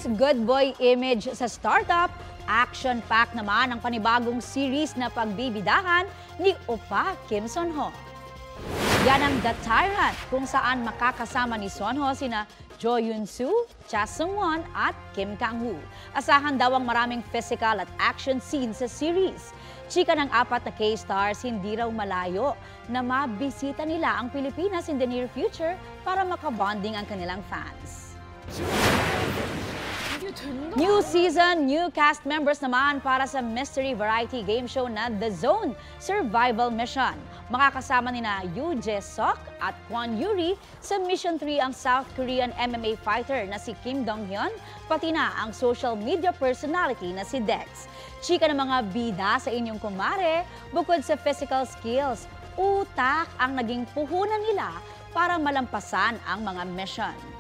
Showbiz good boy image sa startup, action-packed naman ang panibagong series na pagbibidahan ni Oppa Kim Son-ho. Yan ang The Tyrant, kung saan makakasama ni Son-ho sina Jo Yoon-soo, Cha Sung-won at Kim Kang-woo. Asahan daw ang maraming physical at action scenes sa series. Chika ng apat na K-stars, hindi raw malayo na mabisita nila ang Pilipinas in the near future para makabonding ang kanilang fans. New season, new cast members naman para sa mystery variety game show na The Zone Survival Mission. Makakasama nina Yoo Jae-suk at Kwon Yuri. Sa Mission 3 ang South Korean MMA fighter na si Kim Dong-hyun, pati na ang social media personality na si Dex. Chika ng mga bida sa inyong kumare, bukod sa physical skills, utak ang naging puhunan nila para malampasan ang mga mission.